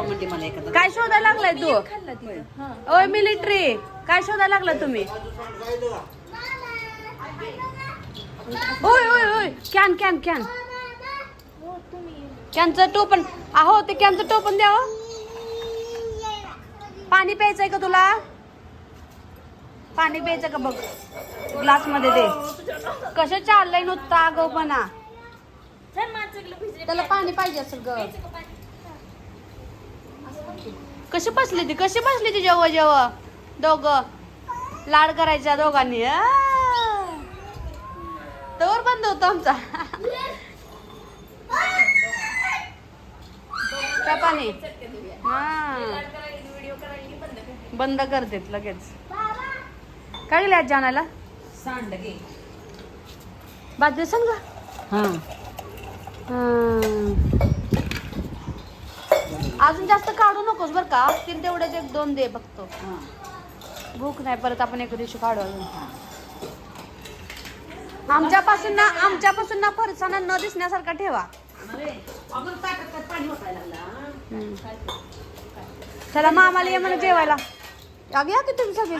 म्हणते मला एखादा. काय शोधायला लागलाय तू? ओय मिलिटरी, काय शोधायला लागला तुम्ही? ओय ओय ओय कॅन कॅन कॅन कॅनचं टोपण. अहो ते कॅनचं टोपण द्या. पाणी प्यायचंय का तुला? पाणी प्यायचं का बघ ग्लास मध्ये दे. कसं चाललंय नुसता आगाऊपणा. त्याला पाणी पाहिजे असेल ग. कशी बसली ती जेव्हा जेव्हा दोघं लाड करायच्या दोघांनी. तोवर बंद होतो आमचा. त्या पाणी हा बंद करतेत लगेच. काय गेले आज जाण्याला? सांडगे. बाजरी सांग ग. हा अजून जास्त काढू नकोस बर का. असतील तेवढेच 1-2 दे बघतो. भूक नाही परत आपण एका दिवशी काढू अजून. आमच्यापासून ना फरसाना न दिसण्यासारखा ठेवा. चला मामाला ये म्हणा जेवायला. या की तुम्ही सगळे.